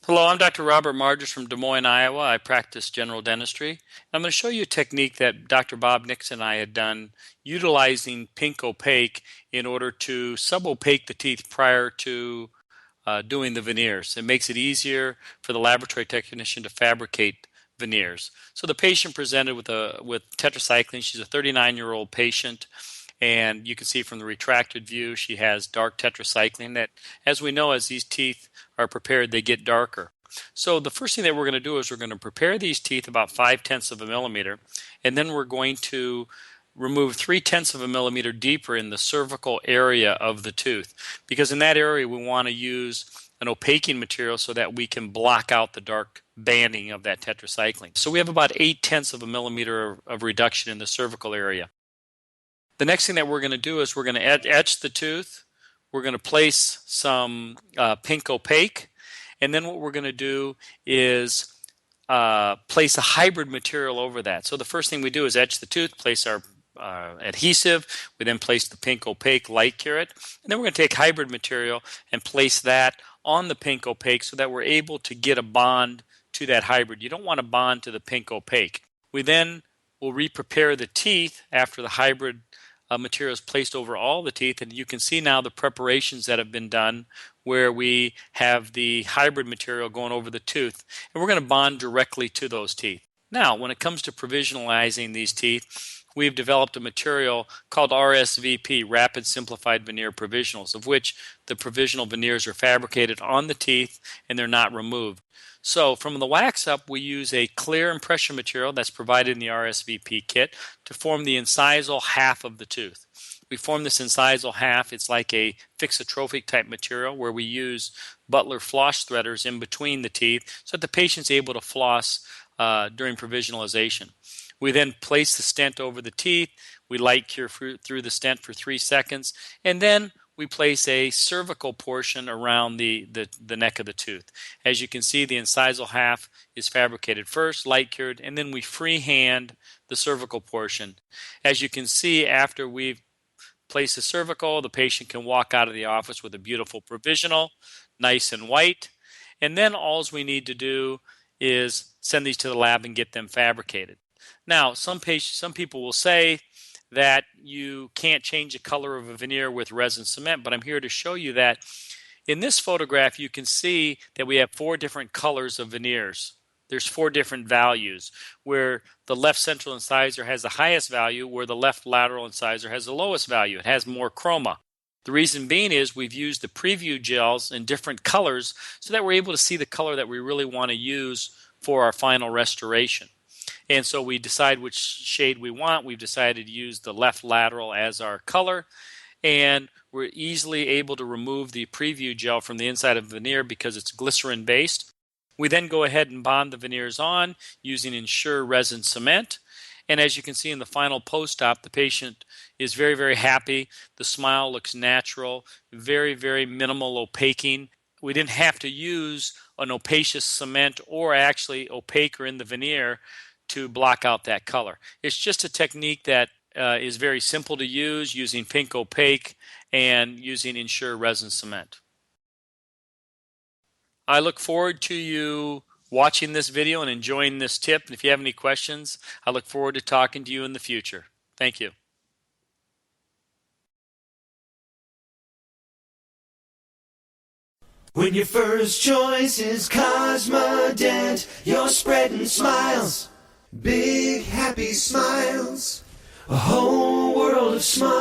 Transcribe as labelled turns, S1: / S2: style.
S1: Hello, I'm Dr. Robert Margeas from Des Moines, Iowa. I practice general dentistry. I'm going to show you a technique that Dr. Bob Nixon and I had done utilizing pink opaque in order to subopaque the teeth prior to doing the veneers. It makes it easier for the laboratory technician to fabricate veneers. So the patient presented with tetracycline. She's a 39-year-old patient. And you can see from the retracted view, she has dark tetracycline that, as we know, as these teeth are prepared, they get darker. So the first thing that we're going to do is we're going to prepare these teeth about 5/10 of a millimeter, and then we're going to remove 3/10 of a millimeter deeper in the cervical area of the tooth, because in that area we want to use an opaquing material so that we can block out the dark banding of that tetracycline. So we have about 8/10 of a millimeter of reduction in the cervical area. The next thing that we're going to do is we're going to etch the tooth. We're going to place some pink opaque. And then what we're going to do is place a hybrid material over that. So the first thing we do is etch the tooth, place our adhesive. We then place the pink opaque, light cure it. And then we're going to take hybrid material and place that on the pink opaque so that we're able to get a bond to that hybrid. You don't want to bond to the pink opaque. We then will re-prepare the teeth after the hybrid material is placed over all the teeth, and you can see now the preparations that have been done where we have the hybrid material going over the tooth, and we're going to bond directly to those teeth. Now, when it comes to provisionalizing these teeth, we've developed a material called RSVP, Rapid Simplified Veneer Provisionals, of which the provisional veneers are fabricated on the teeth and they're not removed. So from the wax up, we use a clear impression material that's provided in the RSVP kit to form the incisal half of the tooth. We form this incisal half. It's like a fixotrophic type material where we use Butler floss threaders in between the teeth so that the patient's able to floss during provisionalization. We then place the stent over the teeth. We light cure through the stent for 3 seconds, and then we place a cervical portion around the neck of the tooth. As you can see, the incisal half is fabricated first, light cured, and then we freehand the cervical portion. As you can see, after we've placed the cervical, the patient can walk out of the office with a beautiful provisional, nice and white. And then all we need to do is send these to the lab and get them fabricated. Now, some people will say that you can't change the color of a veneer with resin cement, but I'm here to show you that in this photograph you can see that we have 4 different colors of veneers. There's 4 different values, where the left central incisor has the highest value, where the left lateral incisor has the lowest value. It has more chroma. The reason being is we've used the Prevue gels in different colors so that we're able to see the color that we really want to use for our final restoration. And so we decide which shade we want. We've decided to use the left lateral as our color. And we're easily able to remove the Prevue gel from the inside of the veneer because it's glycerin based. We then go ahead and bond the veneers on using Insure resin cement. And as you can see in the final post-op, the patient is very, very happy. The smile looks natural, very, very minimal opaquing. We didn't have to use an opacious cement or actually opaquer in the veneer to block out that color. It's just a technique that is very simple to use using pink opaque and using Insure resin cement. I look forward to you watching this video and enjoying this tip. And if you have any questions, I look forward to talking to you in the future. Thank you.
S2: When your first choice is Cosmedent, you're spreading smiles. Big happy smiles, a whole world of smiles.